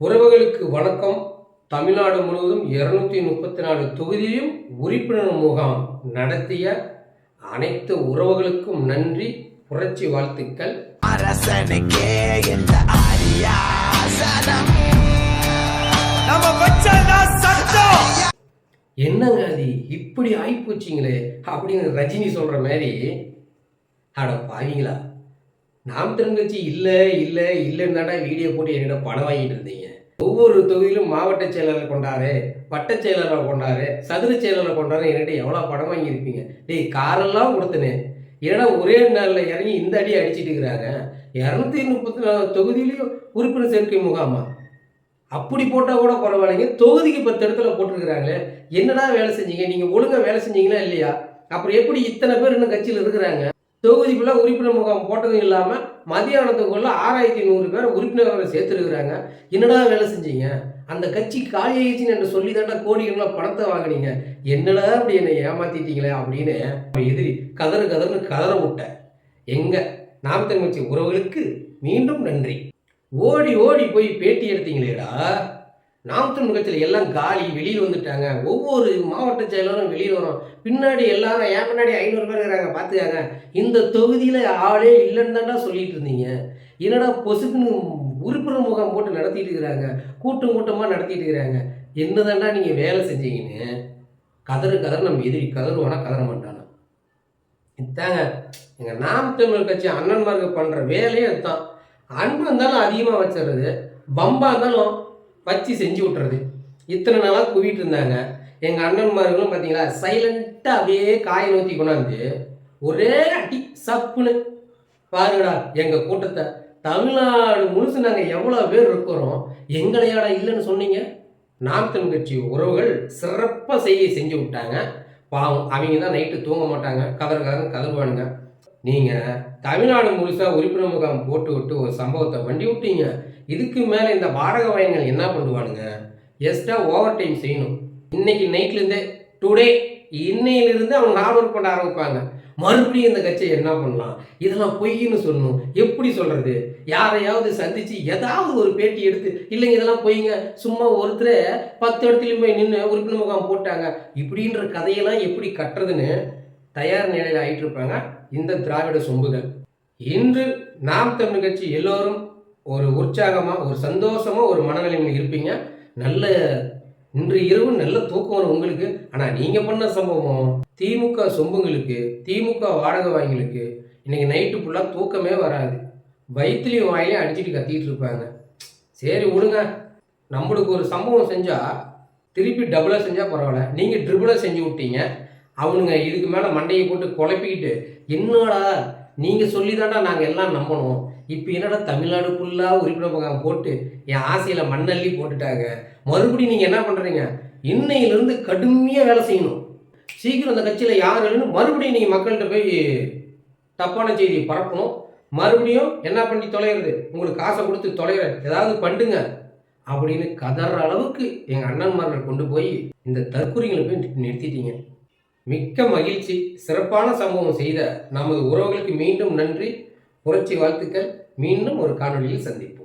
உறவுகளுக்கு வணக்கம். தமிழ்நாடு முழுவதும் 234 தொகுதியிலும் உறுப்பினர் முகாம் நடத்திய அனைத்து உறவுகளுக்கும் நன்றி, புரட்சி வாழ்த்துக்கள். அரசனுக்கே இந்த என்னங்க அது இப்படி ஆயிப்போச்சிங்களே அப்படின்னு ரஜினி சொல்ற மாதிரி, அட பாவீங்களா, நாம் தெரிஞ்சு இல்லை இல்லை இல்லைன்னு தாண்டா வீடியோ போட்டு என்னிட பணம் வாங்கிட்டு இருந்தீங்க. ஒவ்வொரு தொகுதியிலும் மாவட்ட செயலாளர் கொண்டாரு, வட்ட செயலாளர் கொண்டாரு, சதுர செயலாளர் கொண்டாரு, என்கிட்ட எவ்வளோ பணம் வாங்கியிருப்பீங்க. டேய், காரெல்லாம் கொடுத்தனே, ஏன்னா ஒரே நாளில் இறங்கி இந்த அடி அடிச்சுட்டு இருக்கிறாங்க. 234 தொகுதியிலையும் உறுப்பினர் சேர்க்கை முகாமா? அப்படி போட்டால் கூட பரவாயில்லைங்க, தொகுதிக்கு 10 இடத்துல போட்டிருக்கிறாங்களே. என்னடா வேலை செஞ்சீங்க நீங்கள்? ஒழுங்காக வேலை செஞ்சீங்களா இல்லையா? அப்புறம் எப்படி இத்தனை பேர் இன்னும் கட்சியில் இருக்கிறாங்க? தொகுதிக்குள்ள உறுப்பினர் முகாம் போட்டதும் இல்லாமல் மதியானத்துக்குள்ள 6100 பேர் உறுப்பினர்களை சேர்த்துருக்குறாங்க. என்னடா வேலை செஞ்சீங்க? அந்த கட்சி காலியாகிடுச்சின்னு என்று சொல்லி தாண்டா கோடிகளாக பணத்தை வாங்கினீங்க. என்னடா அப்படி என்னை ஏமாத்திட்டீங்களே அப்படின்னு எதிரி கதறுன்னு கதற விட்டேன். எங்க நாம் தமிழ் கட்சி உறவுகளுக்கு மீண்டும் நன்றி. ஓடி ஓடி போய் பேட்டி எடுத்தீங்களேடா. நாம் தமிழ் கட்சியில் எல்லாம் காலி, வெளியில் வந்துட்டாங்க. ஒவ்வொரு மாவட்ட செயலரும் வெளியில் வரும். பின்னாடி எல்லாரும் ஏன் பின்னாடி 500 பேர் இருக்கிறாங்க பார்த்துக்காங்க. இந்த தொகுதியில் ஆளே இல்லைன்னு தாண்டா சொல்லிட்டு இருந்தீங்க. என்னடா பொசுக்குன்னு உறுப்பினர் முகாம் போட்டு நடத்திட்டு இருக்கிறாங்க, கூட்டமாக நடத்திட்டு இருக்கிறாங்க. என்ன தாண்டா நீங்கள் வேலை செஞ்சீங்கன்னு கதறு நம்ம எதிரி கதறுவானா கதற மாட்டானா? இதாங்க எங்கள் நாம் தமிழ் கட்சி அண்ணன்மார்க்கு பண்ணுற வேலையே அதுதான். அன்பு இருந்தாலும் அதிகமாக வச்சிடுறது, பம்பா இருந்தாலும் வச்சு செஞ்சு விட்டுறது. இத்தனை நாளாக குவிட்டு இருந்தாங்க. எங்கள் அண்ணன்மார்களும் பார்த்தீங்களா, சைலண்ட்டாக அப்படியே காயை நோத்தி கொண்டாந்து ஒரே அடி சப்புன்னு பாருங்கடா எங்கள் கூட்டத்தை. தமிழ்நாடு முழுசு நாங்கள் எவ்வளோ பேர் இருக்கிறோம், எங்களையாடா இல்லைன்னு சொன்னீங்க. நாம் தமிழ் கட்சி உறவுகள் சிறப்பாக செஞ்சு விட்டாங்க. பாவம், அவங்க தான் நைட்டு தூங்க மாட்டாங்க, கதறுவானுங்க. நீங்கள் தமிழ்நாடு முழுசாக உறுப்பினர் முகாம் போட்டு விட்டு ஒரு சம்பவத்தை வண்டி விட்டீங்க. இதுக்கு மேலே இந்த வாடகை வயங்கள் என்ன பண்ணுவானுங்க? எக்ஸ்ட்ரா ஓவர் டைம் செய்யணும். இன்னைக்கு நைட்லேருந்தே டுடே இன்னையிலிருந்து அவங்க ஹார்ட் ஒர்க் பண்ண ஆரம்பிப்பாங்க. மறுபடியும் இந்த கட்சியை என்ன பண்ணலாம், இதெல்லாம் பொய்ன்னு சொல்லணும். எப்படி சொல்கிறது? யாரையாவது சந்தித்து ஏதாவது ஒரு பேட்டி எடுத்து, இல்லைங்க இதெல்லாம் பொய்ங்க, சும்மா ஒருத்தரை 10 இடத்துலையும் போய் நின்று உறுப்பினர் முகாம் போட்டாங்க, இப்படின்ற கதையெல்லாம் எப்படி கட்டுறதுன்னு தயார் நிலையில் ஆகிட்டு இருப்பாங்க இந்த திராவிட சொம்புகள். இன்று நாம் தமிழ் கட்சி எல்லோரும் ஒரு உற்சாகமாக, ஒரு சந்தோஷமாக, ஒரு மனநிலைமையில் இருப்பீங்க. நல்ல இன்று இரவு நல்ல தூக்கம் வரும் உங்களுக்கு. ஆனால் நீங்கள் பண்ண சம்பவம் திமுக சொம்புங்களுக்கு, திமுக வாடகை வாங்கிகளுக்கு இன்னைக்கு நைட்டு ஃபுல்லாக தூக்கமே வராது. வயிற்றுலையும் வாயிலையும் அடிச்சுட்டு கத்திட்டு இருப்பாங்க. சரி விடுங்க, நம்மளுக்கு ஒரு சம்பவம் செஞ்சால் திருப்பி டபுளாக செஞ்சால் பரவாயில்ல. நீங்கள் ட்ரிபிளாக செஞ்சு விட்டீங்க. அவனுங்க இதுக்கு மேலே மண்டையை போட்டு குழப்பிக்கிட்டு, என்னடா நீங்கள் சொல்லி தாண்டா நாங்கள் எல்லாம் நம்பணும், இப்போ என்னடா தமிழ்நாடு ஃபுல்லாக உறுப்பினர் முகாம் போட்டு என் ஆசையில் மண்ணள்ளி போட்டுட்டாங்க. மறுபடியும் நீங்கள் என்ன பண்ணுறீங்க? இன்னையிலிருந்து கடுமையாக வேலை செய்யணும். சீக்கிரம் அந்த கட்சியில் யார் இல்லைன்னு மறுபடியும் நீங்கள் மக்கள்கிட்ட போய் தப்பான செய்தியை பரப்பணும். மறுபடியும் என்ன பண்ணி தொலைகிறது, உங்களுக்கு காசை கொடுத்து தொலைகிற ஏதாவது பண்ணுங்க அப்படின்னு கதற அளவுக்கு எங்கள் அண்ணன்மார்கள் கொண்டு போய் இந்த தற்கொலைகளை போய் நிறுத்திட்டீங்க. மிக்க மகிழ்ச்சி. சிறப்பான சம்பவம் செய்த நமது உறவுகளுக்கு மீண்டும் நன்றி, புரட்சி வாழ்த்துக்கள். மீண்டும் ஒரு காணொலியில் சந்திப்போம்.